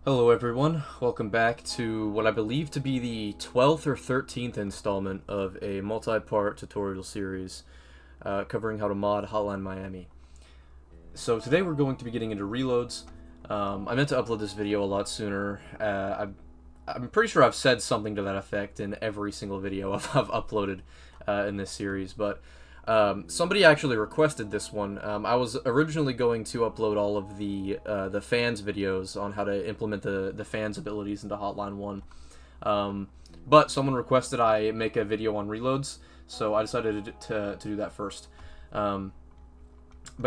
Hello everyone, welcome back to what I believe to be the 12th or 13th installment of a multi-part tutorial series covering how to mod Hotline Miami. So today we're going to be getting into reloads. I meant to upload this video a lot sooner. I'm pretty sure I've said something to that effect in every single video I've uploaded in this series, but somebody actually requested this one. I was originally going to upload all of the fans videos on how to implement the fans abilities into Hotline 1, but someone requested I make a video on reloads, so I decided to do that first. But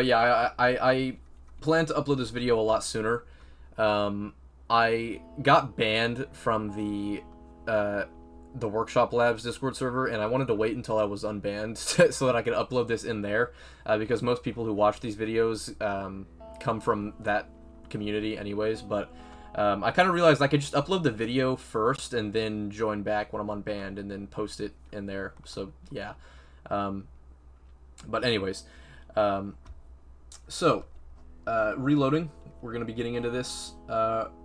yeah, I plan to upload this video a lot sooner. I got banned from the Workshop Labs Discord server, and I wanted to wait until I was unbanned so that I could upload this in there, because most people who watch these videos come from that community anyways, but I kind of realized I could just upload the video first and then join back when I'm unbanned and then post it in there, so yeah. But anyways, reloading, we're going to be getting into this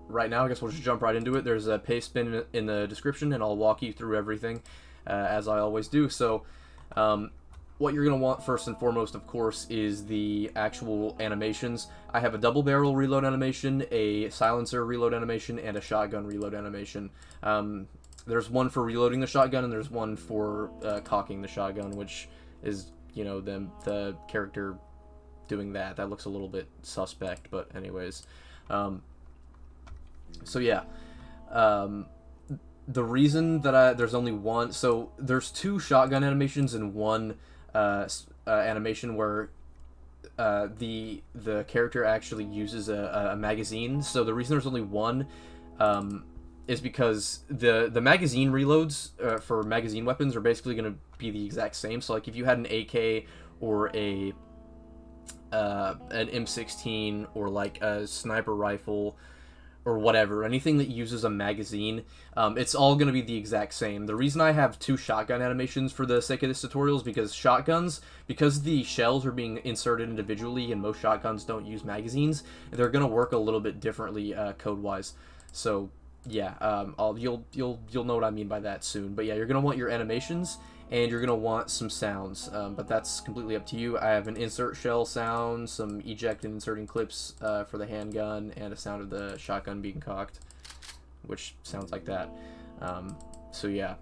right now. I guess we'll just jump right into it. There's a paste bin in the description, and I'll walk you through everything as I always do. So what you're going to want first and foremost, of course, is the actual animations. I have a double barrel reload animation, a silencer reload animation, and a shotgun reload animation. There's one for reloading the shotgun, and there's one for cocking the shotgun, which is, you know, the character doing that. That looks a little bit suspect, but anyways. So yeah, the reason that there's only one, so there's two shotgun animations and one animation where the character actually uses a magazine. So the reason there's only one is because the magazine reloads for magazine weapons are basically going to be the exact same. So like if you had an AK or an M16 or like a sniper rifle or whatever, anything that uses a magazine, it's all going to be the exact same. The reason I have two shotgun animations for the sake of this tutorial is because shotguns, because the shells are being inserted individually and most shotguns don't use magazines, they're going to work a little bit differently code-wise. So yeah, you'll know what I mean by that soon. But yeah, you're going to want your animations, and you're going to want some sounds, but that's completely up to you. I have an insert shell sound, some eject and inserting clips for the handgun, and a sound of the shotgun being cocked, which sounds like that. So yeah,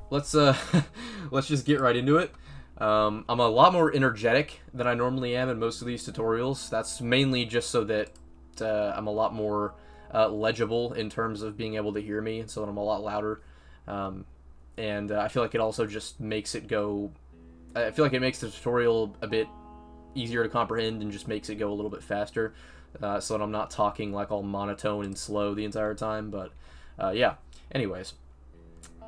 let's let's just get right into it. I'm a lot more energetic than I normally am in most of these tutorials. That's mainly just so that I'm a lot more legible in terms of being able to hear me, so that I'm a lot louder. And I feel like it also just makes it go, I feel like it makes the tutorial a bit easier to comprehend and just makes it go a little bit faster, so that I'm not talking like all monotone and slow the entire time. But yeah, anyways,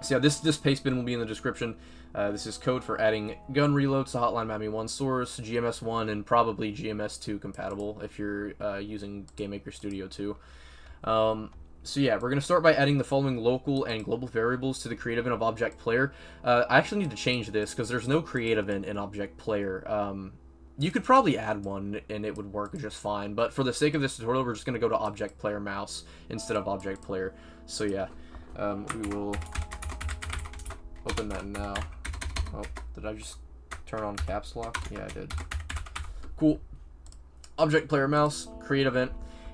so yeah, this paste bin will be in the description. This is code for adding gun reloads to Hotline Miami 1 source, GMS 1, and probably GMS 2 compatible if you're using GameMaker Studio 2. So yeah, we're going to start by adding the following local and global variables to the create event of objPlayer. I actually need to change this because there's no create event in objPlayer. You could probably add one and it would work just fine, but for the sake of this tutorial, we're just going to go to objPlayerMouse instead of objPlayer. So yeah, we will open that now. Oh, did I just turn on caps lock? Yeah, I did. Cool. objPlayerMouse, create event.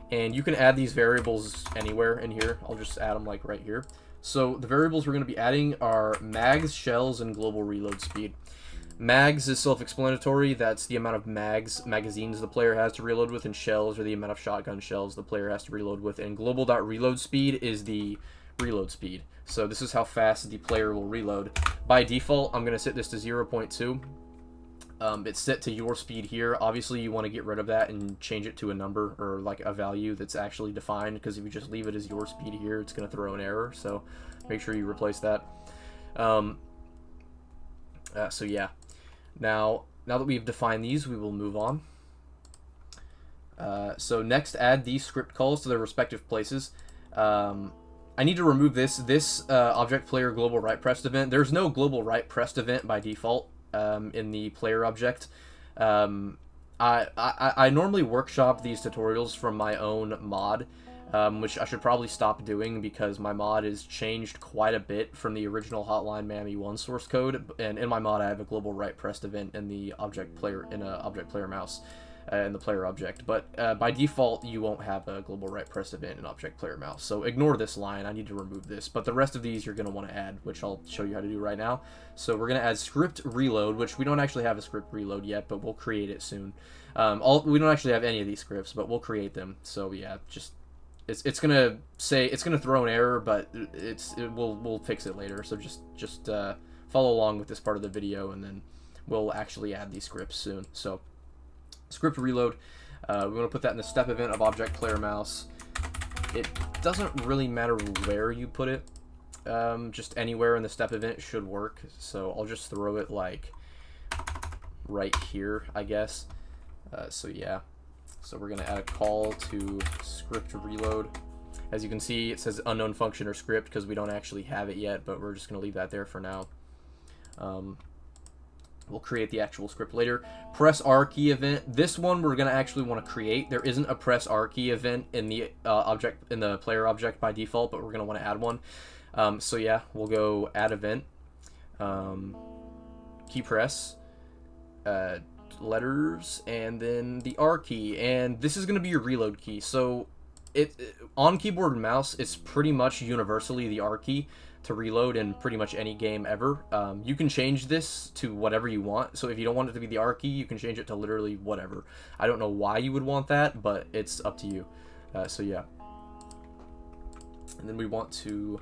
And you can add these variables anywhere in here. I'll just add them like right here. So the variables we're going to be adding are mags, shells, and global reload speed. Mags is self-explanatory. That's the amount of magazines the player has to reload with, and shells are the amount of shotgun shells the player has to reload with. And global.reload speed is the reload speed. So this is how fast the player will reload. By default, I'm going to set this to 0.2. It's set to your speed here. Obviously, you want to get rid of that and change it to a number or like a value that's actually defined, because if you just leave it as your speed here, it's going to throw an error. So make sure you replace that. So yeah, now that we've defined these, we will move on. So next, add these script calls to their respective places. I need to remove this objPlayer global right pressed event. There's no global right pressed event by default in the player object. I normally workshop these tutorials from my own mod, which I should probably stop doing because my mod is changed quite a bit from the original Hotline Miami 1 source code. And in my mod, I have a global right pressed event in the objPlayerMouse. In the player object, but by default you won't have a global right press event in objPlayerMouse, so ignore this line. I need to remove this, but the rest of these you're going to want to add, which I'll show you how to do right now. So we're going to add script reload, which we don't actually have a script reload yet, but we'll create it soon. We don't actually have any of these scripts, but we'll create them. So yeah, just it's gonna throw an error, but we'll fix it later. So just follow along with this part of the video, and then we'll actually add these scripts soon. So script reload, we want to put that in the step event of objPlayerMouse. It doesn't really matter where you put it, just anywhere in the step event should work. So I'll just throw it like right here, I guess. So yeah, so we're gonna add a call to script reload. As you can see, it says unknown function or script because we don't actually have it yet, but we're just gonna leave that there for now. We'll create the actual script later. Press R key event. This one we're gonna actually want to create. There isn't a press R key event in the player object by default, but we're gonna want to add one. So yeah, we'll go add event, key press, letters, and then the R key. And this is gonna be your reload key. So on keyboard and mouse, it's pretty much universally the R key to reload in pretty much any game ever. You can change this to whatever you want. So if you don't want it to be the R key, you can change it to literally whatever. I don't know why you would want that, but it's up to you. So yeah. And then we want to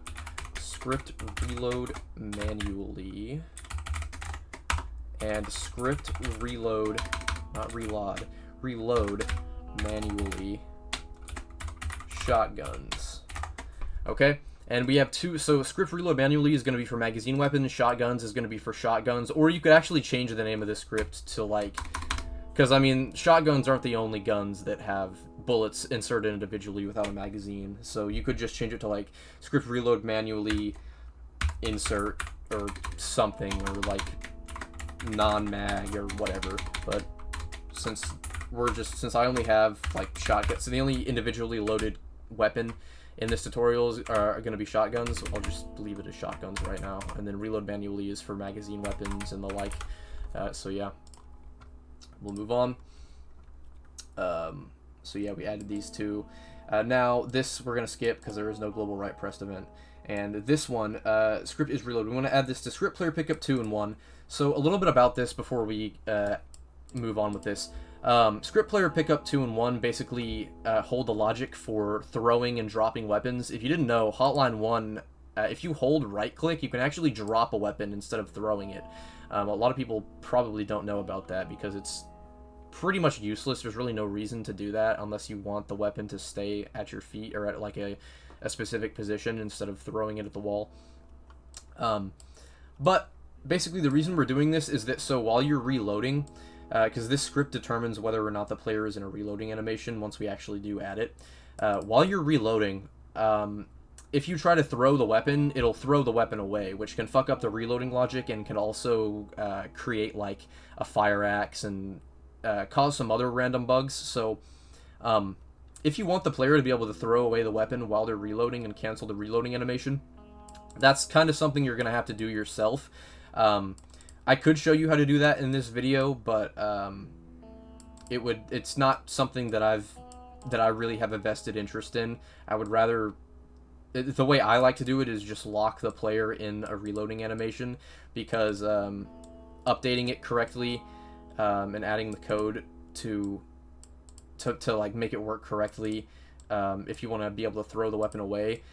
script reload manually. And script reload, not reload, reload manually shotguns. Okay? And we have two, so script reload manually is going to be for magazine weapons, shotguns is going to be for shotguns, or you could actually change the name of this script to like, because I mean, shotguns aren't the only guns that have bullets inserted individually without a magazine, so you could just change it to like script reload manually insert or something, or like non-mag or whatever. But since I only have like shotguns, so the only individually loaded weapon in this tutorial are going to be shotguns. I'll just leave it as shotguns right now. And then reload manually is for magazine weapons and the like. So yeah, we'll move on. So yeah, we added these two. Now this we're going to skip because there is no global right pressed event. And this one, script is reload. We want to add this to script player pickup 2 and 1. So a little bit about this before we move on with this. Script player pickup 2 and 1 basically hold the logic for throwing and dropping weapons. If you didn't know, Hotline 1, if you hold right click, you can actually drop a weapon instead of throwing it. A lot of people probably don't know about that because it's pretty much useless. There's really no reason to do that unless you want the weapon to stay at your feet or at like a specific position instead of throwing it at the wall. But basically the reason we're doing this is that so while you're reloading, because this script determines whether or not the player is in a reloading animation once we actually do add it. While you're reloading, if you try to throw the weapon, it'll throw the weapon away, which can fuck up the reloading logic and can also create like a fire axe and cause some other random bugs. So if you want the player to be able to throw away the weapon while they're reloading and cancel the reloading animation, that's kind of something you're going to have to do yourself. I could show you how to do that in this video, but it's not something that I really have a vested interest in. I would rather, the way I like to do it is just lock the player in a reloading animation, because updating it correctly and adding the code to like make it work correctly, if you want to be able to throw the weapon away,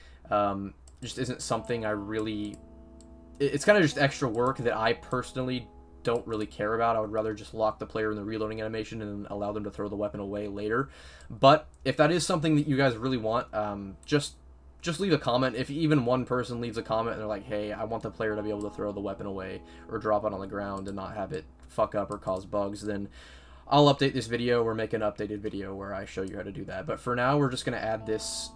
just isn't something I really. It's kind of just extra work that I personally don't really care about. I would rather just lock the player in the reloading animation and allow them to throw the weapon away later. But if that is something that you guys really want, just leave a comment. If even one person leaves a comment and they're like, hey, I want the player to be able to throw the weapon away or drop it on the ground and not have it fuck up or cause bugs, then I'll update this video or make an updated video where I show you how to do that. But for now, we're just going to add this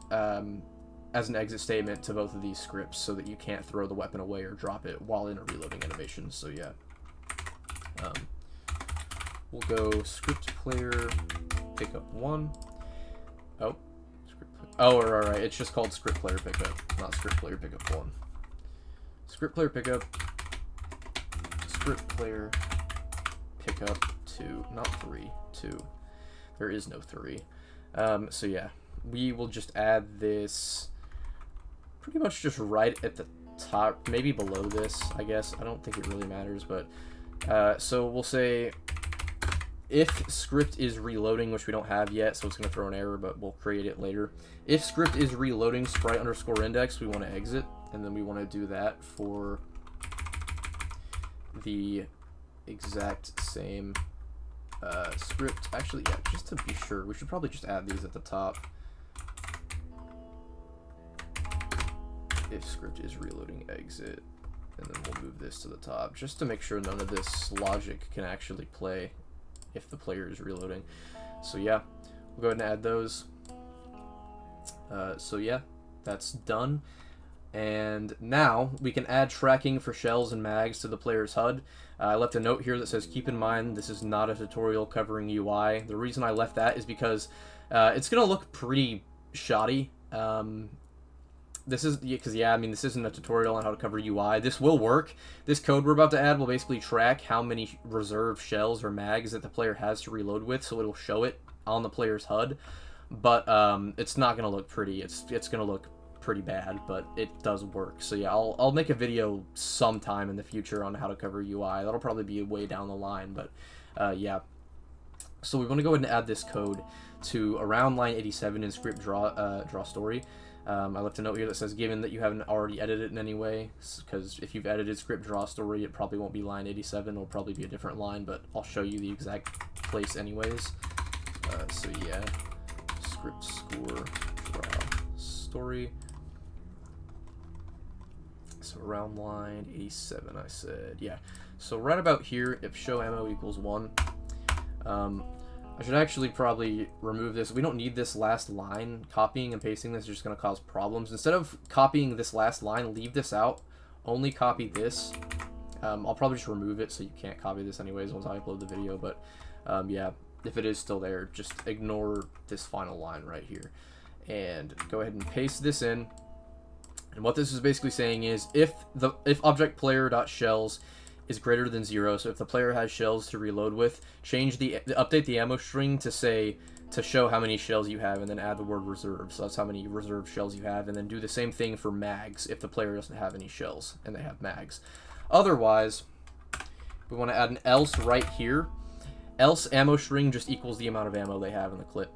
as an exit statement to both of these scripts so that you can't throw the weapon away or drop it while in a reloading animation. So yeah. we'll go script player pickup 1. Oh, right. It's just called script player pickup, not script player pickup 1. Script player pickup, script player pickup 2, not 3, 2. There is no 3. So yeah, we will just add this pretty much just right at the top, maybe below this, I guess. I don't think it really matters, but so we'll say if script is reloading, which we don't have yet, so it's going to throw an error, but we'll create it later. If script is reloading sprite underscore index, we want to exit, and then we want to do that for the exact same script. Actually, yeah, just to be sure, we should probably just add these at the top. If script is reloading, exit, and then we'll move this to the top, just to make sure none of this logic can actually play if the player is reloading. So yeah, we'll go ahead and add those. So yeah, that's done. And now we can add tracking for shells and mags to the player's HUD. I left a note here that says, keep in mind this is not a tutorial covering UI. The reason I left that is because it's going to look pretty shoddy. This is because, yeah, I mean, this isn't a tutorial on how to cover UI. This will work. This code we're about to add will basically track how many reserved shells or mags that the player has to reload with, so it'll show it on the player's HUD. But it's not going to look pretty. It's going to look pretty bad, but it does work. So yeah, I'll make a video sometime in the future on how to cover UI. That'll probably be way down the line, but yeah. So we want to go ahead and add this code to around line 87 in script draw story. I left a note here that says, given that you haven't already edited it in any way, because if you've edited script draw story, it probably won't be line 87, it'll probably be a different line, but I'll show you the exact place anyways. So yeah, script score draw story. So around line 87, I said, yeah. So right about here, if show ammo equals 1, I should actually probably remove this. We don't need this last line. Copying and pasting this is just going to cause problems. Instead of copying this last line, leave this out. Only copy this. I'll probably just remove it so you can't copy this anyways once I upload the video. But yeah, if it is still there, just ignore this final line right here. And go ahead and paste this in. And what this is basically saying is if objectPlayer.shells is greater than 0, so if the player has shells to reload with, update the ammo string to show how many shells you have, and then add the word reserve, so that's how many reserved shells you have, and then do the same thing for mags if the player doesn't have any shells and they have mags. Otherwise, we want to add an else right here. Else ammo string just equals the amount of ammo they have in the clip,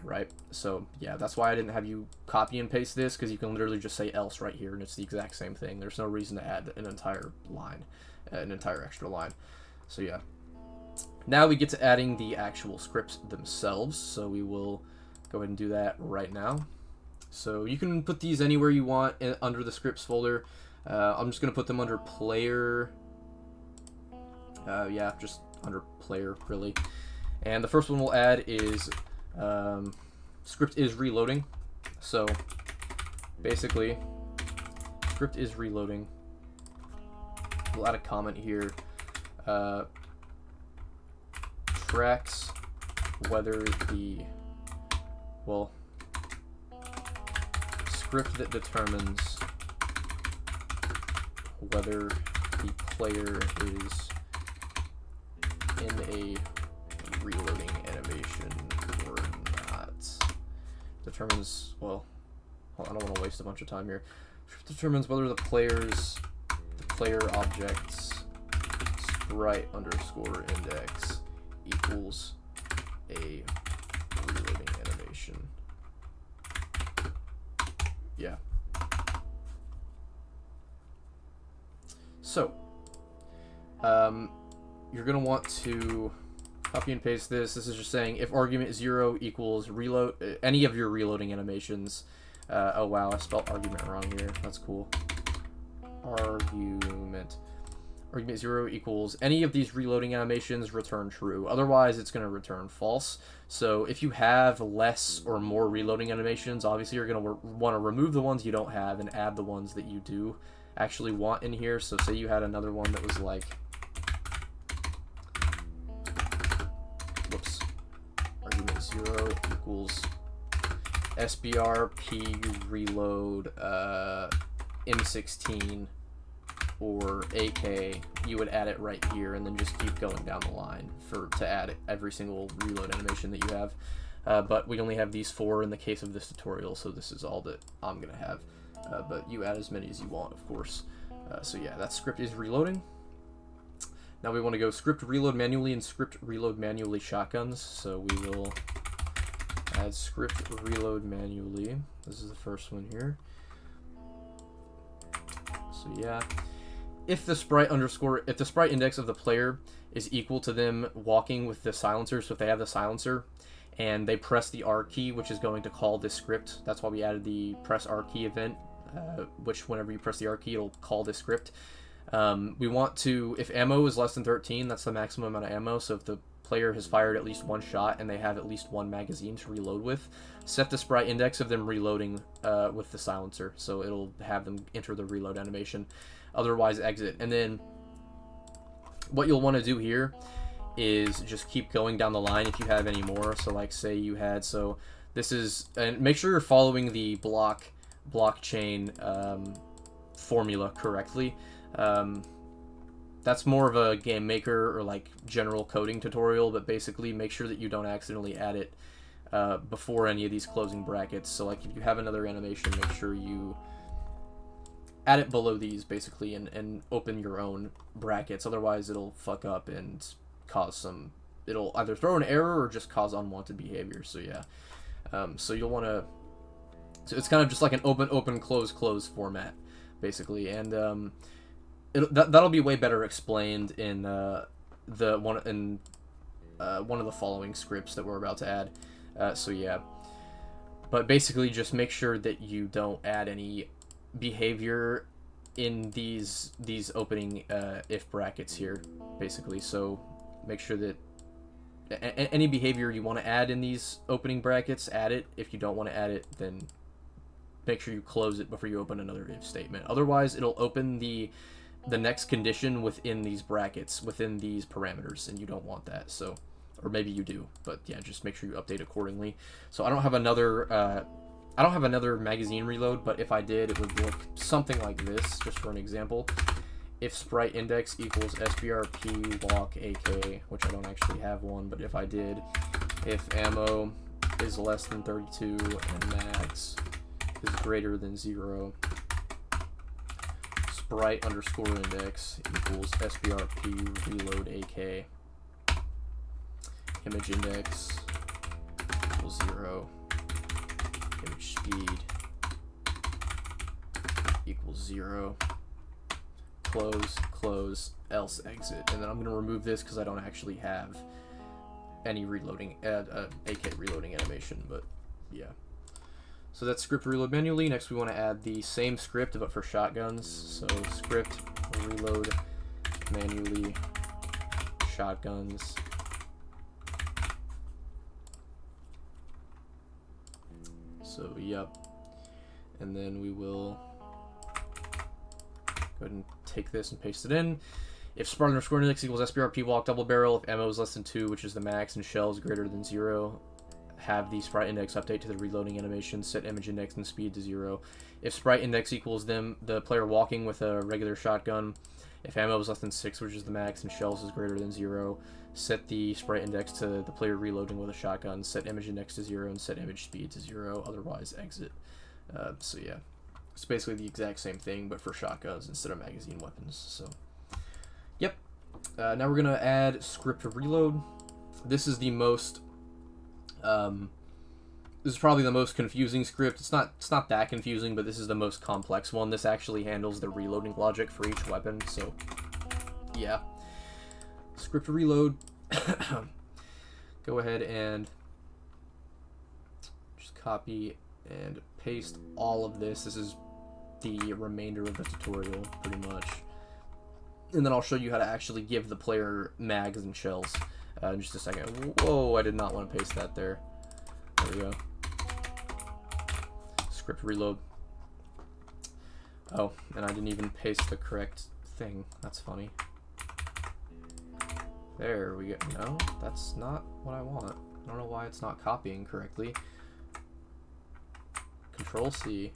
right? So yeah, that's why I didn't have you copy and paste this, because you can literally just say else right here and it's the exact same thing. There's no reason to add an entire line, an entire extra line. So yeah, now we get to adding the actual scripts themselves, so we will go ahead and do that right now. So you can put these anywhere you want under the scripts folder. I'm just going to put them under player, yeah, just under player really. And the first one we'll add is script is reloading. So basically script is reloading. We'll add a comment here. Tracks whether the, well, script that determines whether the player is in a reloading animation or not. Determines, well, I don't want to waste a bunch of time here. Determines whether the player object's sprite underscore index equals a reloading animation. Yeah. So, you're going to want to copy and paste this. This is just saying if argument 0 equals reload, any of your reloading animations. Oh wow, I spelled argument wrong here. That's cool. Argument 0 equals any of these reloading animations, return true. Otherwise, it's going to return false. So if you have less or more reloading animations, obviously you're going to want to remove the ones you don't have and add the ones that you do actually want in here. So say you had another one that was like 0 equals SBRP reload M16 or AK, you would add it right here, and then just keep going down the line to add every single reload animation that you have. But we only have these 4 in the case of this tutorial, so this is all that I'm gonna have. But you add as many as you want, of course. So yeah, that script is reloading. Now we want to go script reload manually and script reload manually shotguns. So we will add script reload manually. This is the first one here. So yeah, if the sprite index of the player is equal to them walking with the silencer, so if they have the silencer and they press the R key, which is going to call this script, that's why we added the press R key event, which whenever you press the R key, it'll call this script. We want to, if ammo is less than 13, that's the maximum amount of ammo, so if the player has fired at least 1 shot and they have at least 1 magazine to reload with, set the sprite index of them reloading with the silencer, so it'll have them enter the reload animation. Otherwise, exit. And then what you'll want to do here is just keep going down the line if you have any more. So like say you had, so this is, and make sure you're following the blockchain formula correctly. That's more of a game maker or like general coding tutorial, but basically make sure that you don't accidentally add it before any of these closing brackets. So like if you have another animation, make sure you add it below these basically, and open your own brackets. Otherwise it'll fuck up and cause some, it'll either throw an error or just cause unwanted behavior. So yeah, so you'll want to, so it's kind of just like an open close format basically, and that'll be way better explained in one of the following scripts that we're about to add. So yeah, but basically just make sure that you don't add any behavior in these opening if brackets here basically. So make sure that any behavior you want to add in these opening brackets, add it. If you don't want to add it, then make sure you close it before you open another if statement. Otherwise it'll open the next condition within these brackets, within these parameters, and you don't want that. So, or maybe you do, but yeah, just make sure you update accordingly. So I don't have another magazine reload, but if I did, it would look something like this, just for an example. If sprite index equals SBRP walk AK, which I don't actually have one, but if I did, if ammo is less than 32 and max is greater than 0, sprite underscore index equals SBRP reload AK, image index equals 0, image speed equals 0, close, else exit. And then I'm going to remove this because I don't actually have any reloading, AK reloading animation, but yeah. So that's script reload manually. Next we want to add the same script but for shotguns. So script reload manually shotguns. So yep. And then we will go ahead and take this and paste it in. If sprite underscore index equals SBRP walk double barrel, if ammo is less than 2, which is the max, and shells greater than 0, have the sprite index update to the reloading animation, set image index and speed to 0. If sprite index equals the player walking with a regular shotgun, if ammo is less than 6, which is the max, and shells is greater than 0, set the sprite index to the player reloading with a shotgun, set image index to 0, and set image speed to 0, otherwise exit. So yeah, it's basically the exact same thing, but for shotguns instead of magazine weapons. So, yep. Now we're gonna add script reload. This is the most, this is probably the most confusing script. It's not that confusing, but this is the most complex one. This actually handles the reloading logic for each weapon. So, yeah. Script reload. Go ahead and just copy and paste all of this. This is the remainder of the tutorial, pretty much. And then I'll show you how to actually give the player mags and shells in just a second. Whoa, I did not want to paste that there. There we go. Script reload. Oh, and I didn't even paste the correct thing. That's funny. There we go. No, that's not what I want. I don't know why it's not copying correctly. Control C.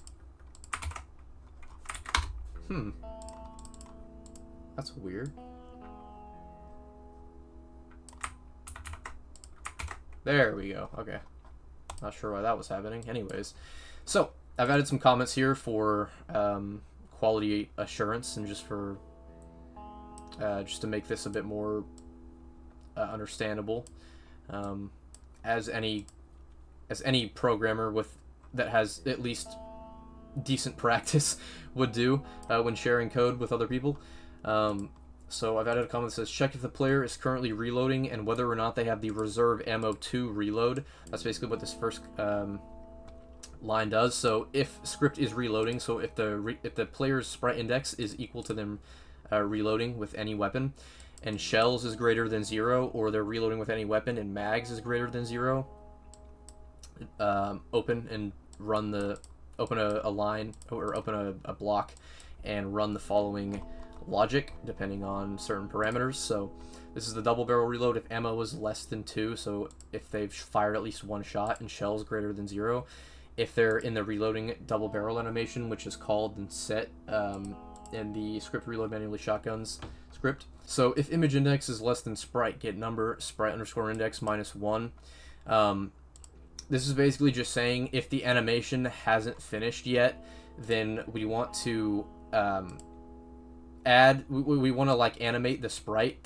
That's weird. There we go. Okay. Not sure why that was happening. Anyways, so I've added some comments here for quality assurance and just for just to make this a bit more understandable. As any programmer that has at least decent practice would do when sharing code with other people. So I've added a comment that says, check if the player is currently reloading and whether or not they have the reserve ammo to reload. That's basically what this first line does. So if script is reloading, so if the player's sprite index is equal to them reloading with any weapon, and shells is greater than 0, or they're reloading with any weapon and mags is greater than 0, open and run open a line, or open a block and run the following logic depending on certain parameters. So this is the double barrel reload if ammo is less than 2, so if they've fired at least 1 shot, and shells greater than 0. If they're in the reloading double barrel animation, which is called and set in the script reload manually shotguns script. So if image index is less than sprite, get number sprite underscore index -1. This is basically just saying if the animation hasn't finished yet, then we want to we want to like animate the sprite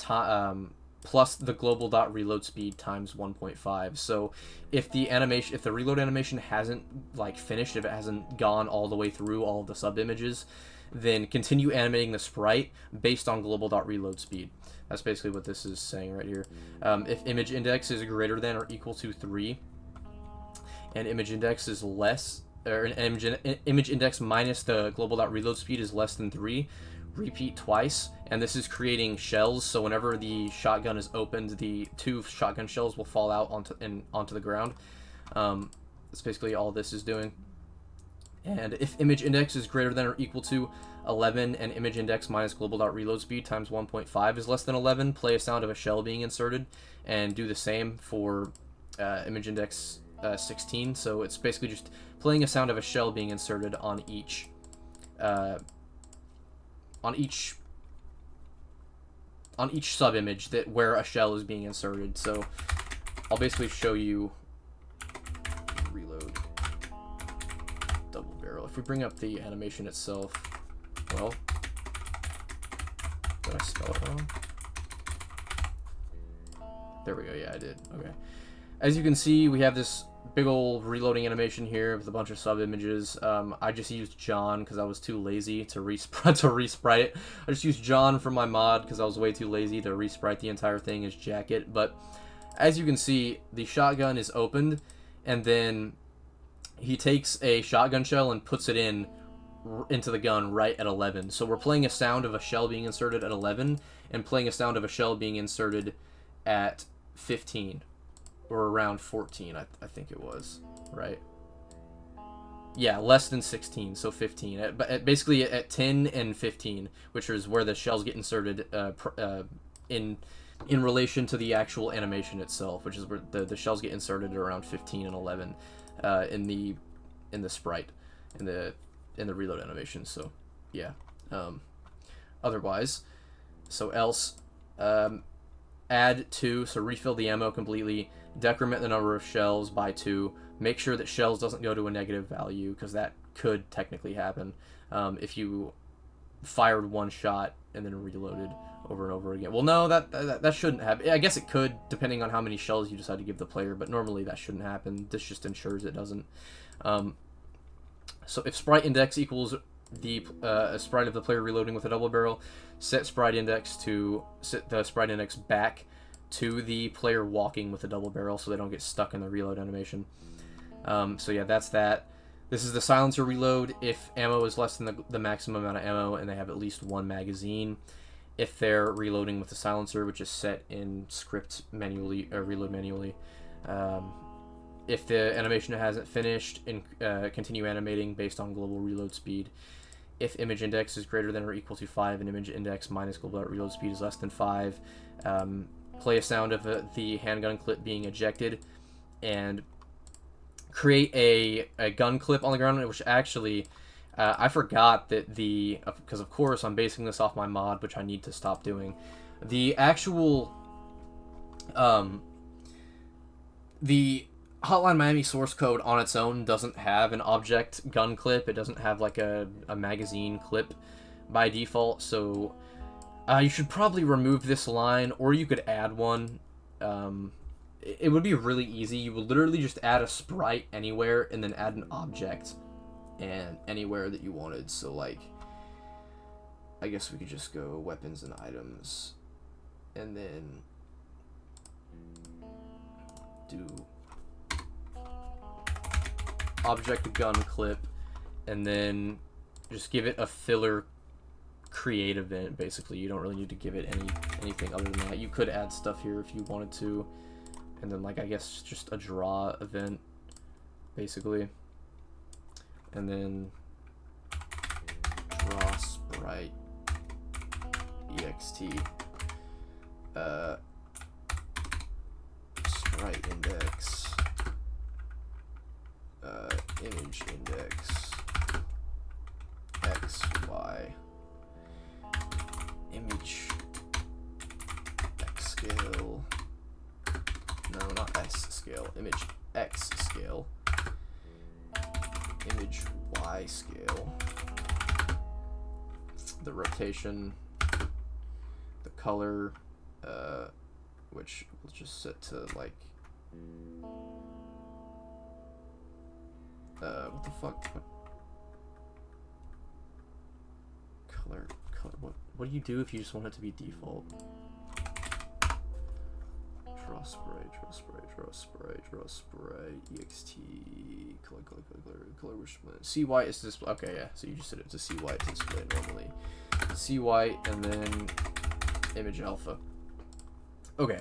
plus the global dot reload speed times 1.5. So if the reload animation hasn't like finished, if it hasn't gone all the way through all of the sub images, then continue animating the sprite based on global dot reload speed. That's basically what this is saying right here. If image index is greater than or equal to 3, and image index is less, or image index minus the global dot reload speed is less than 3, repeat twice, and this is creating shells. So whenever the shotgun is opened, the 2 shotgun shells will fall out onto the ground. That's basically all this is doing. And if image index is greater than or equal to 11 and image index minus global dot reload speed times 1.5 is less than 11, play a sound of a shell being inserted, and do the same for image index 16. So it's basically just playing a sound of a shell being inserted on each sub image where a shell is being inserted. So I'll basically show you reload double barrel. If we bring up the animation itself, well, did I spell it wrong? There we go. Yeah, I did. Okay. As you can see, we have this big old reloading animation here with a bunch of sub images. I just used John because I was too lazy to resprite it. I just used John for my mod because I was way too lazy to resprite the entire thing as jacket. But as you can see, the shotgun is opened, and then he takes a shotgun shell and puts it into the gun right at 11. So we're playing a sound of a shell being inserted at 11 and playing a sound of a shell being inserted at 15. Or around 14, I think it was, right? Yeah, less than 16, so 15. Basically at 10 and 15, which is where the shells get inserted in relation to the actual animation itself, which is where the shells get inserted at around 15 and 11 in the sprite, in the reload animation. So yeah. Otherwise, so else, add 2, so refill the ammo completely. Decrement the number of shells by 2. Make sure that shells doesn't go to a negative value, because that could technically happen if you fired 1 shot and then reloaded over and over again. Well, no, that shouldn't happen. I guess it could, depending on how many shells you decide to give the player, but normally that shouldn't happen. This just ensures it doesn't. So if sprite index equals the sprite of the player reloading with a double barrel, set the sprite index back to the player walking with a double barrel so they don't get stuck in the reload animation. So yeah, that's that. This is the silencer reload if ammo is less than the maximum amount of ammo and they have at least 1 magazine. If they're reloading with the silencer, which is set in script manually, or reload manually. If the animation hasn't finished, continue animating based on global reload speed. If image index is greater than or equal to 5 and image index minus global reload speed is less than 5, play a sound of the handgun clip being ejected. and create a gun clip on the ground, which actually I forgot that because of course I'm basing this off my mod, which I need to stop doing. The actual the Hotline Miami source code on its own doesn't have an object gun clip. It doesn't have like a magazine clip by default, so you should probably remove this line, or you could add one. It would be really easy. You would literally just add a sprite anywhere and then add an object and anywhere that you wanted. So like, I guess we could just go weapons and items and then do object gun clip and then just give it a filler create event. Basically, you don't really need to give it anything other than that. You could add stuff here if you wanted to, and then like I guess just a draw event basically, and then draw sprite ext sprite index image index x y image x scale, no, not s scale, image x scale, image y scale, the rotation, the color, which we'll just set to like what the fuck? Color. What do you do if you just want it to be default? Draw sprite, ext, color which one? CY is display. Okay, yeah. So you just set it to CY to display normally. CY and then image alpha. Okay,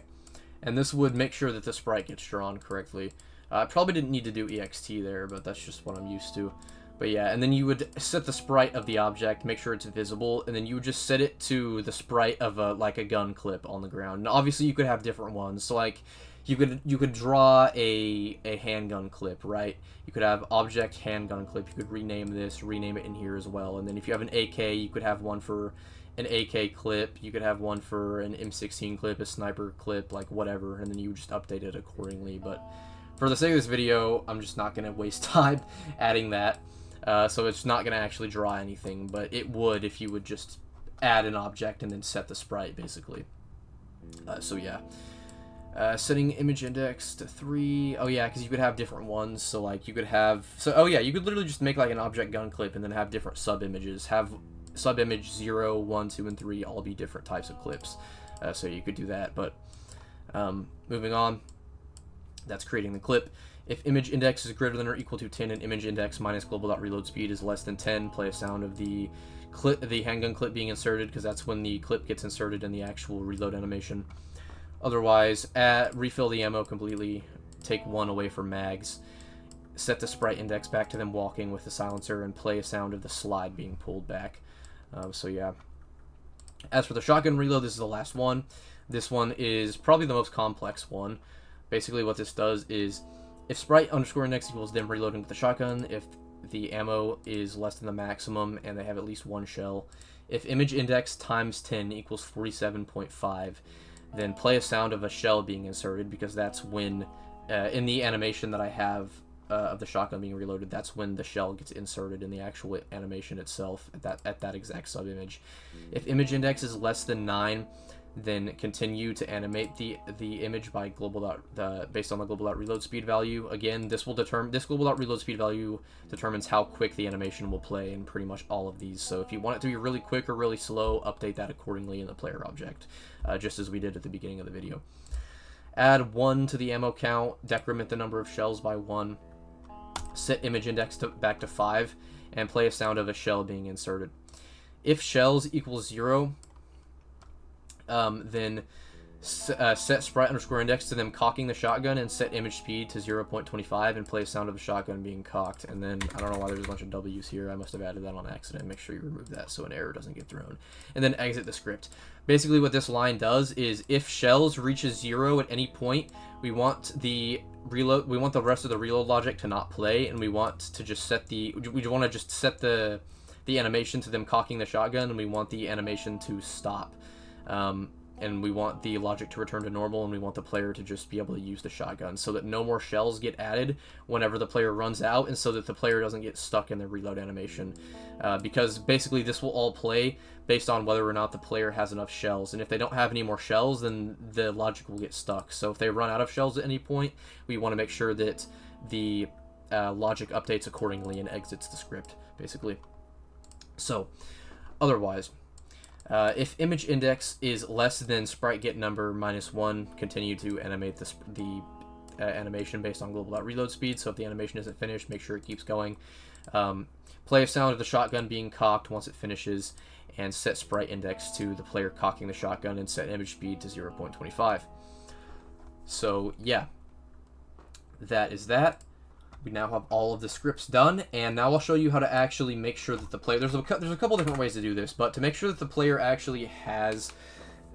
and this would make sure that the sprite gets drawn correctly. I probably didn't need to do ext there, but that's just what I'm used to. But yeah, and then you would set the sprite of the object, make sure it's visible, and then you would just set it to the sprite of like a gun clip on the ground. And obviously you could have different ones. So like you could draw a handgun clip, right? You could have object handgun clip. You could rename this, rename it in here as well. And then if you have an AK, you could have one for an AK clip. You could have one for an M16 clip, a sniper clip, like whatever, and then you would just update it accordingly. But for the sake of this video, I'm just not going to waste time adding that. So it's not going to actually draw anything, but it would if you would just add an object and then set the sprite, basically. So yeah. Setting image index to 3. Oh yeah, because you could have different ones. So like you could have... So, oh yeah, you could literally just make like an object gun clip and then have different sub-images. Have sub-image 0, 1, 2, and 3 all be different types of clips. So you could do that, but moving on. That's creating the clip. If image index is greater than or equal to 10 and image index minus global.reload speed is less than 10, play a sound of the handgun clip being inserted, because that's when the clip gets inserted in the actual reload animation. Otherwise, refill the ammo completely, take 1 away from mags, set the sprite index back to them walking with the silencer, and play a sound of the slide being pulled back. So yeah. As for the shotgun reload, this is the last one. This one is probably the most complex one. Basically what this does is, if sprite underscore index equals them reloading with the shotgun, if the ammo is less than the maximum and they have at least 1 shell, if image index times 10 equals 47.5, then play a sound of a shell being inserted, because that's when, in the animation that I have of the shotgun being reloaded, that's when the shell gets inserted in the actual animation itself at that exact sub-image. If image index is less than 9, then continue to animate the image by based on the global.reload speed value. Again, this global.reload speed value determines how quick the animation will play in pretty much all of these. So if you want it to be really quick or really slow, update that accordingly in the player object, just as we did at the beginning of the video. Add 1 to the ammo count, decrement the number of shells by 1, set image index back to 5, and play a sound of a shell being inserted. If shells equals 0, then set sprite underscore index to them cocking the shotgun, and set image speed to 0.25 and play a sound of the shotgun being cocked. And then, I don't know why there's a bunch of W's here. I must have added that on accident. Make sure you remove that so an error doesn't get thrown. And then exit the script. Basically what this line does is if shells reaches 0 at any point, we want the rest of the reload logic to not play, and we want to just set the animation to them cocking the shotgun, and we want the animation to stop. And we want the logic to return to normal, and we want the player to just be able to use the shotgun so that no more shells get added whenever the player runs out, and so that the player doesn't get stuck in the reload animation. Because basically this will all play based on whether or not the player has enough shells, and if they don't have any more shells, then the logic will get stuck. So if they run out of shells at any point, we want to make sure that the logic updates accordingly and exits the script, basically. So, otherwise, if image index is less than sprite get number -1, continue to animate the animation based on global.reload speed. So if the animation isn't finished, make sure it keeps going. Play a sound of the shotgun being cocked once it finishes, and set sprite index to the player cocking the shotgun, and set image speed to 0.25. So yeah, that is that. We now have all of the scripts done, and now I'll show you how to actually make sure that the player... There's a couple different ways to do this, but to make sure that the player actually has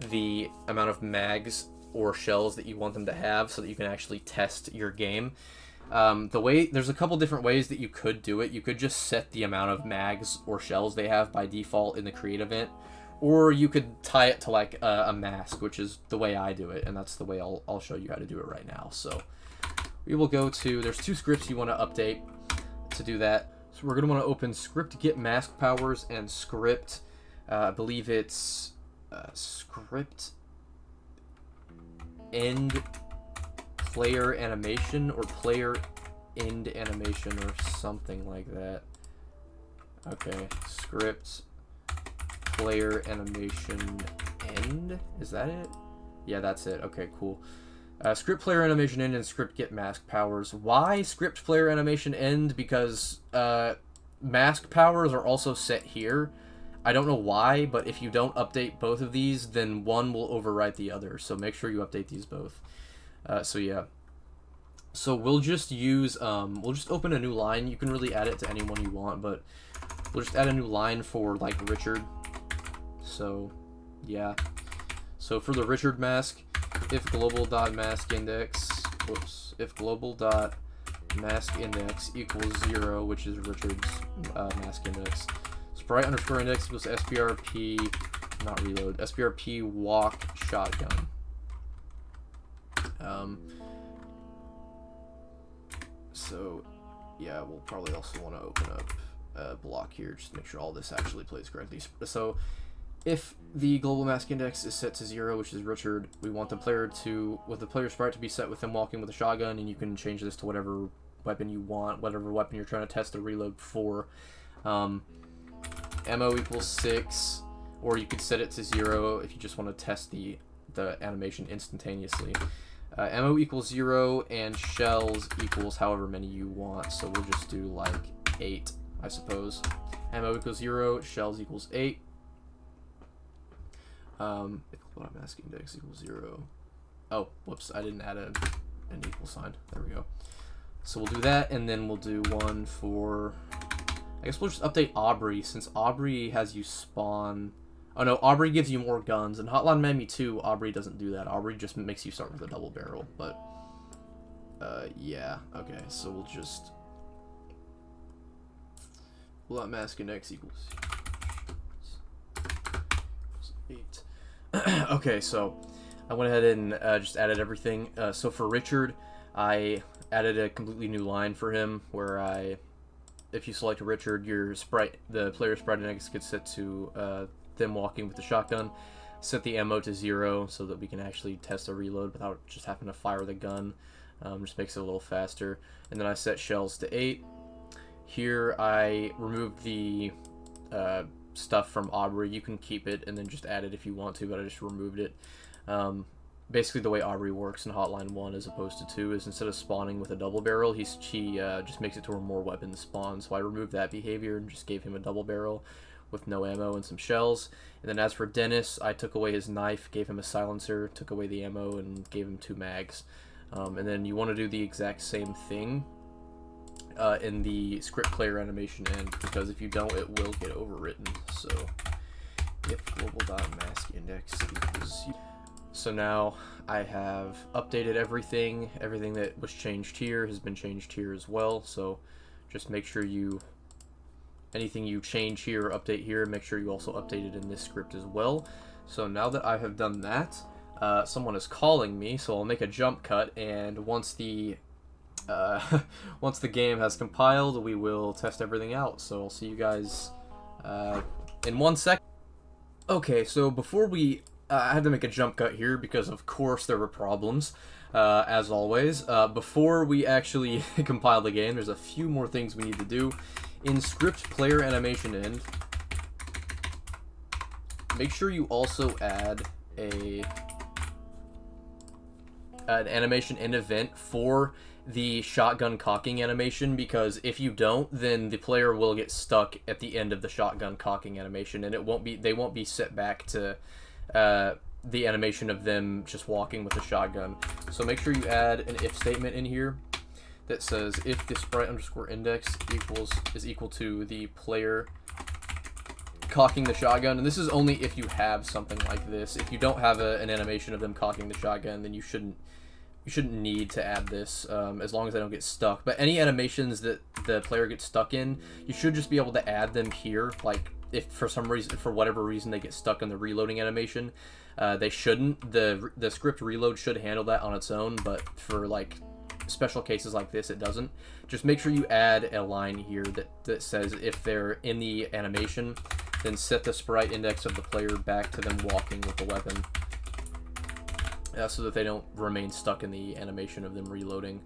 the amount of mags or shells that you want them to have so that you can actually test your game. There's a couple different ways that you could do it. You could just set the amount of mags or shells they have by default in the create event, or you could tie it to like a mask, which is the way I do it, and that's the way I'll show you how to do it right now. So we will go to, there's two scripts you want to update to do that. So we're going to want to open script get mask powers and script, I believe it's script end player animation or player end animation or something like that. Okay, script player animation end, is that it? Yeah, that's it. Okay, cool. Script player animation end and script get mask powers. Why script player animation end? Because mask powers are also set here. I don't know why, but if you don't update both of these, then one will overwrite the other. So make sure you update these both. So yeah. So we'll just use, we'll just open a new line. You can really add it to anyone you want, but we'll just add a new line for like Richard. So yeah. So for the Richard mask, if global.maskIndex, if global.maskIndex equals 0, which is Richard's mask index, sprite underscore index equals SBRP, not reload, SBRP walk shotgun. So yeah, we'll probably also want to open up a block here just to make sure all this actually plays correctly. So if the global mask index is set to 0, which is Richard, we want the player the player sprite to be set with him walking with a shotgun, and you can change this to whatever weapon you want, whatever weapon you're trying to test the reload for. Ammo equals 6, or you could set it to 0 if you just want to test the animation instantaneously. Ammo equals 0, and shells equals however many you want, so we'll just do like 8, I suppose. Ammo equals 0, shells equals 8. If mask index equals 0. Oh, whoops, I didn't add an equal sign. There we go. So we'll do that, and then we'll do one for, I guess we'll just update Aubrey, since Aubrey has you spawn. Oh no, Aubrey gives you more guns. In Hotline Miami 2, Aubrey doesn't do that. Aubrey just makes you start with a double barrel, but yeah, okay, so we'll just mask index equals 8. Okay, so I went ahead and just added everything. So for Richard, I added a completely new line for him where if you select Richard, the player sprite index gets set to them walking with the shotgun. Set the ammo to 0 so that we can actually test a reload without just having to fire the gun. Just makes it a little faster. And then I set shells to 8. Here I removed the stuff from Aubrey. You can keep it and then just add it if you want to, but I just removed it. Basically the way Aubrey works in Hotline 1 as opposed to 2 is instead of spawning with a double barrel, she just makes it to where more weapons spawn. So I removed that behavior and just gave him a double barrel, with no ammo and some shells. And then as for Dennis, I took away his knife, gave him a silencer, took away the ammo, and gave him 2 mags. And then you want to do the exact same thing in the script player animation end, because if you don't, it will get overwritten. So if global.maskIndex equals... So now I have updated everything. Everything that was changed here has been changed here as well. So just make sure anything you change here or update here, make sure you also update it in this script as well. So now that I have done that, someone is calling me, so I'll make a jump cut, and once the game has compiled, we will test everything out. So I'll see you guys in 1 second. Okay, so before we... I had to make a jump cut here because, of course, there were problems, as always. Before we actually compile the game, there's a few more things we need to do. In script player animation end, make sure you also add an animation end event for the shotgun cocking animation, because if you don't, then the player will get stuck at the end of the shotgun cocking animation, and they won't be set back to the animation of them just walking with a shotgun. So make sure you add an if statement in here that says if the sprite underscore index is equal to the player cocking the shotgun, and this is only if you have something like this. If you don't have an animation of them cocking the shotgun, then you shouldn't need to add this, as long as they don't get stuck. But any animations that the player gets stuck in, you should just be able to add them here. Like if for whatever reason they get stuck in the reloading animation, they shouldn't. The script reload should handle that on its own, but for like special cases like this, it doesn't. Just make sure you add a line here that says if they're in the animation, then set the sprite index of the player back to them walking with the weapon, so that they don't remain stuck in the animation of them reloading.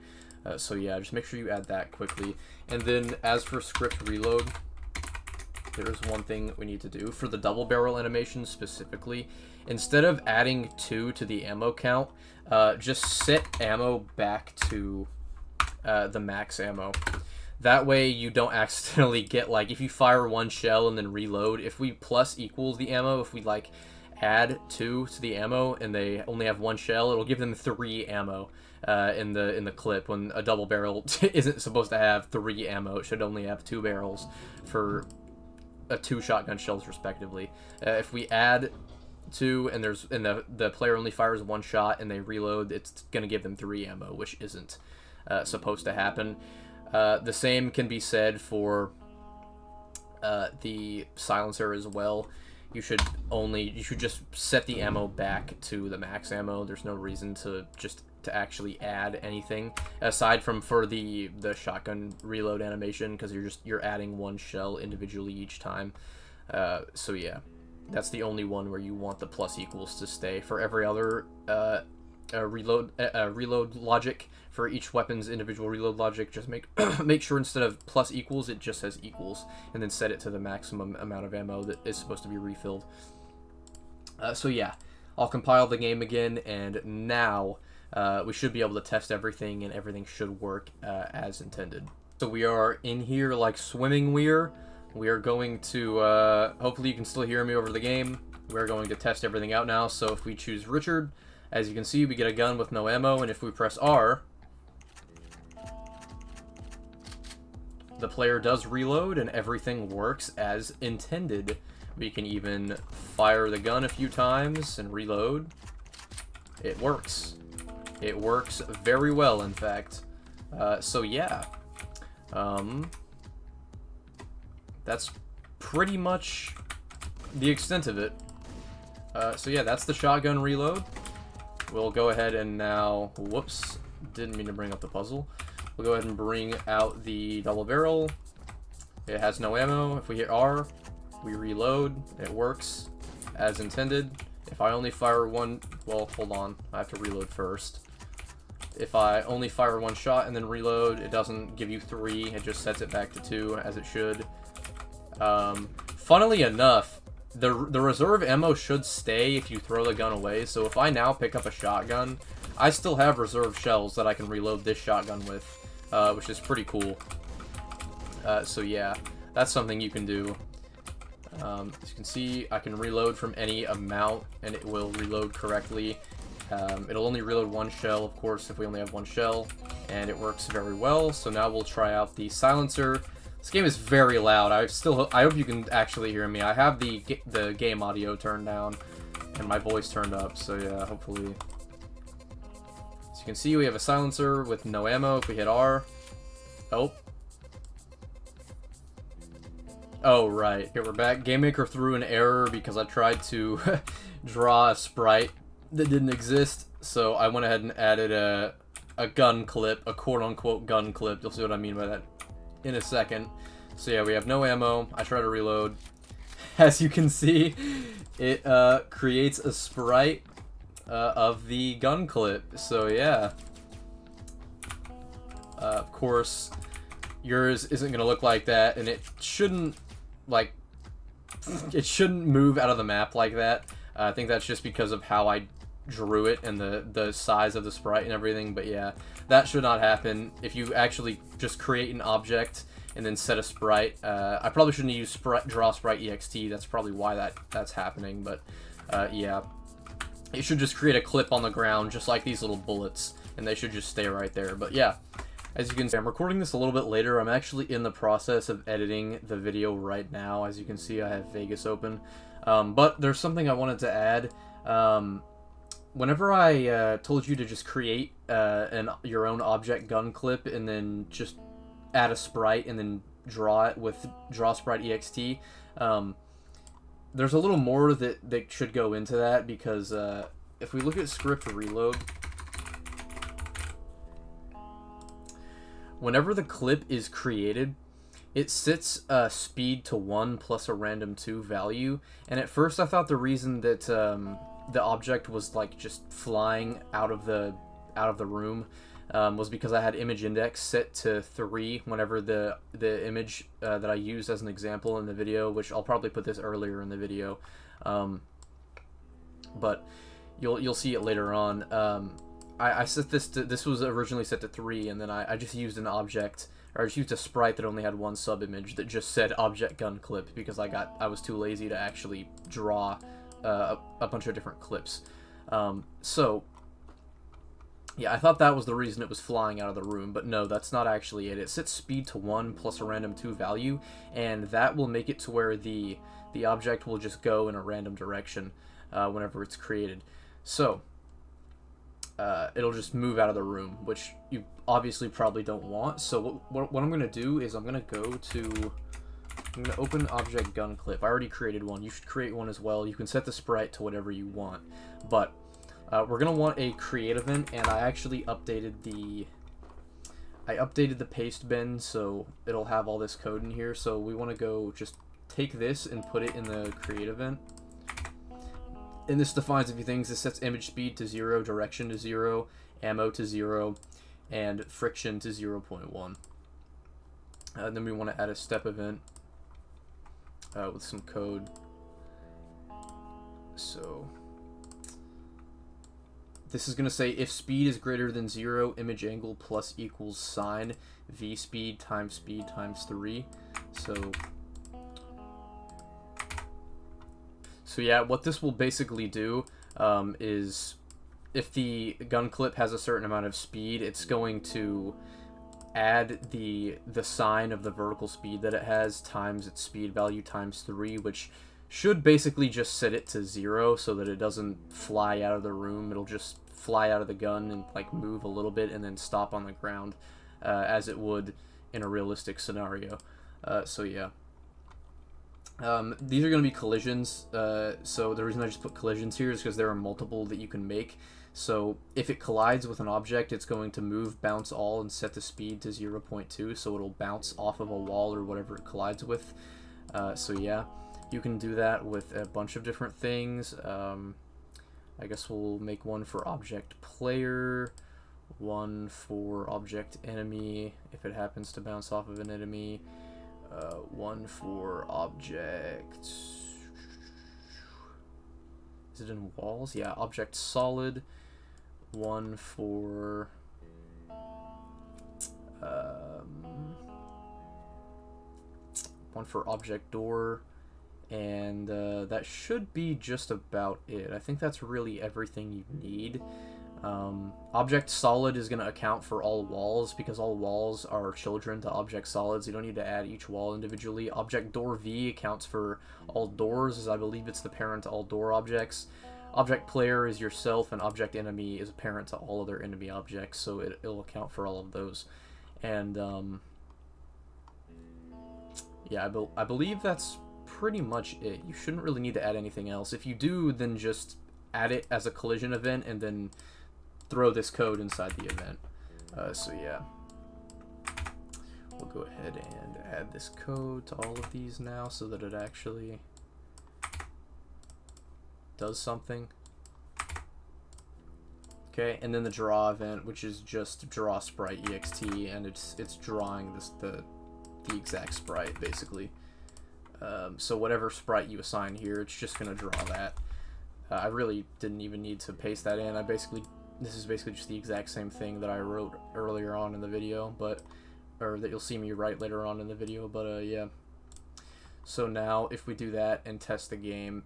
So yeah, just make sure you add that quickly. And then as for script reload, there's one thing we need to do for the double barrel animation specifically. Instead of adding 2 to the ammo count, just set ammo back to the max ammo. That way you don't accidentally get, like, if you fire 1 shell and then reload, if we plus equals the ammo, if we like add 2 to the ammo and they only have 1 shell, it'll give them 3 ammo in the clip, when a double barrel isn't supposed to have 3 ammo. It should only have 2 barrels for 2 shotgun shells respectively. If we add 2 and the player only fires 1 shot and they reload, it's gonna give them 3 ammo, which isn't supposed to happen. The same can be said for the silencer as well. You should just set the ammo back to the max ammo. There's no reason to actually add anything aside from for the shotgun reload animation, because you're adding 1 shell individually each time. So yeah, that's the only one where you want the plus equals to stay. For every other reload logic, for each weapon's individual reload logic, just make sure instead of plus equals, it just says equals, and then set it to the maximum amount of ammo that is supposed to be refilled. So yeah, I'll compile the game again, and now we should be able to test everything, and everything should work as intended. So we are in here like swimming weir. We are going to, hopefully you can still hear me over the game. We're going to test everything out now. So if we choose Richard, as you can see, we get a gun with no ammo, and if we press R, the player does reload, and everything works as intended. We can even fire the gun a few times and reload. It works. It works very well, in fact. So yeah. That's pretty much the extent of it. So yeah, that's the shotgun reload. We'll go ahead and now... Whoops. Didn't mean to bring up the puzzle. We'll go ahead and bring out the double barrel. It has no ammo. If we hit R, we reload. It works as intended. If I only fire 1... Well, hold on. I have to reload first. If I only fire 1 shot and then reload, it doesn't give you 3. It just sets it back to 2, as it should. Funnily enough, the reserve ammo should stay if you throw the gun away. So if I now pick up a shotgun, I still have reserve shells that I can reload this shotgun with, which is pretty cool. So yeah, that's something you can do. As you can see, I can reload from any amount, and it will reload correctly. It'll only reload one shell, of course, if we only have one shell, and it works very well. So now we'll try out the silencer. This game is very loud. I hope you can actually hear me. I have the game audio turned down, and my voice turned up, so yeah, hopefully. As you can see, we have a silencer with no ammo. If we hit R, oh, right. Okay, we're back. GameMaker threw an error because I tried to draw a sprite that didn't exist, so I went ahead and added a gun clip, a quote-unquote gun clip. You'll see what I mean by that in a second. So yeah, we have no ammo. I try to reload. As you can see, it creates a sprite of the gun clip. So yeah. Of course, yours isn't going to look like that, and it shouldn't, like, it shouldn't move out of the map like that. I think that's just because of how I drew it and the size of the sprite and everything, but yeah, that should not happen. If you actually just create an object and then set a sprite, I probably shouldn't use draw sprite ext, that's probably why that's happening, but yeah. It should just create a clip on the ground, just like these little bullets, and they should just stay right there, but yeah. As you can see, I'm recording this a little bit later. I'm actually in the process of editing the video right now. As you can see, I have Vegas open. But there's something I wanted to add. Whenever I told you to just create your own objGunClip and then just add a sprite and then draw it with draw sprite ext, there's a little more that should go into that, because if we look at script reload, whenever the clip is created, it sets speed to 1 plus a random 2 value, and at first I thought the reason that the object was like just flying out of the room was because I had image index set to 3 whenever the image that I used as an example in the video, which I'll probably put this earlier in the video, but you'll see it later on. I set this was originally set to 3, and then I just used an object, or I just used a sprite that only had one sub image that just said objGunClip, because I was too lazy to actually draw a bunch of different clips. So yeah, I thought that was the reason it was flying out of the room, but no, that's not actually it. It sets speed to 1 plus a random 2 value, and that will make it to where the object will just go in a random direction whenever it's created. So it'll just move out of the room, which you obviously probably don't want. So what I'm going to do is I'm going to open objGunClip. I already created one. You should create one as well. You can set the sprite to whatever you want, but we're going to want a create event, and I actually updated the paste bin, so it'll have all this code in here. So we want to go just take this and put it in the create event. And this defines a few things. This sets image speed to 0, direction to 0, ammo to 0, and friction to 0.1. And then we want to add a step event with some code. So this is going to say if speed is greater than 0, image angle plus equals sign v speed times 3. So yeah, what this will basically do is if the gun clip has a certain amount of speed, it's going to add the sign of the vertical speed that it has times its speed value times 3, which should basically just set it to 0 so that it doesn't fly out of the room. It'll just fly out of the gun and like move a little bit and then stop on the ground as it would in a realistic scenario. So yeah. These are going to be collisions, so the reason I just put collisions here is because there are multiple that you can make. So if it collides with an object, it's going to move, bounce all, and set the speed to 0.2, so it'll bounce off of a wall or whatever it collides with. So yeah, you can do that with a bunch of different things. I guess we'll make one for object player, one for object enemy, if it happens to bounce off of an enemy. One for object. Is it in walls? Yeah, object solid. One for object door, And that should be just about it. I think that's really everything you need. Object solid is going to account for all walls, because all walls are children to object solids. You don't need to add each wall individually. Object door V accounts for all doors, as I believe it's the parent to all door objects. Object player is yourself, and object enemy is a parent to all other enemy objects, so it'll account for all of those. And yeah, I believe that's pretty much it. You shouldn't really need to add anything else. If you do, then just add it as a collision event and then throw this code inside the event. So yeah, we'll go ahead and add this code to all of these now so that it actually does something. Okay, and then the draw event, which is just draw sprite ext, and it's drawing the exact sprite basically. So whatever sprite you assign here, it's just gonna draw that. I really didn't even need to paste that in. This is basically just the exact same thing that I wrote earlier on in the video, or that you'll see me write later on in the video, but yeah. So now, if we do that and test the game,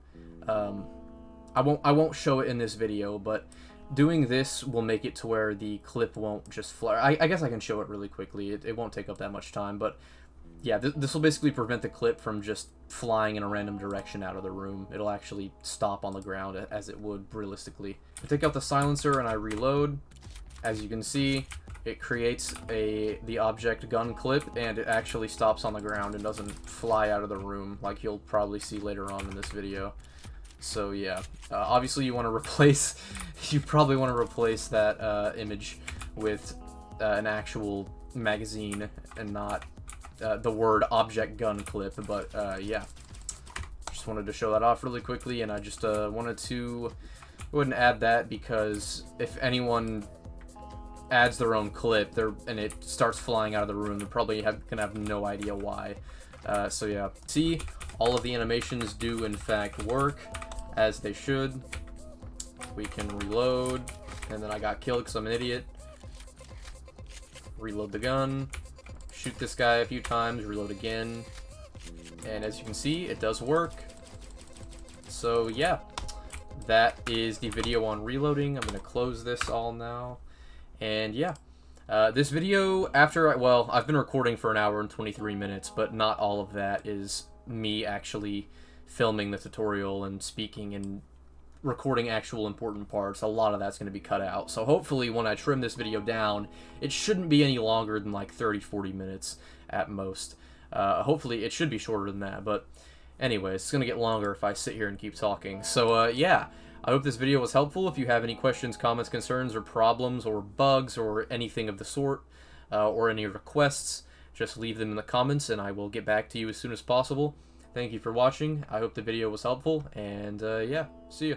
I won't show it in this video, but doing this will make it to where the clip won't just fly. I guess I can show it really quickly. It won't take up that much time, but yeah, this will basically prevent the clip from just flying in a random direction out of the room. It'll actually stop on the ground as it would realistically. I take out the silencer and I reload. As you can see, it creates the object gun clip, and it actually stops on the ground and doesn't fly out of the room like you'll probably see later on in this video. So yeah, obviously you want to replace, you probably want to replace that image with an actual magazine and not the word object gun clip, but yeah, just wanted to show that off really quickly, and I just wanted to go ahead and add that, because if anyone adds their own clip and it starts flying out of the room, they're probably gonna have no idea why. So yeah, see, all of the animations do in fact work as they should. We can reload, and then I got killed because I'm an idiot. Reload the gun. Shoot this guy a few times, reload again, and as you can see, it does work. So yeah, that is the video on reloading. I'm going to close this all now, and yeah, this video, well, I've been recording for 1 hour and 23 minutes, but not all of that is me actually filming the tutorial and speaking and recording actual important parts. A lot of that's going to be cut out, so hopefully when I trim this video down, it shouldn't be any longer than like 30-40 minutes at most. Hopefully it should be shorter than that, but anyways, it's going to get longer if I sit here and keep talking. So yeah, I hope this video was helpful. If you have any questions, comments, concerns, or problems, or bugs, or anything of the sort, or any requests, just leave them in the comments and I will get back to you as soon as possible. Thank you for watching. I hope the video was helpful, and yeah, see ya.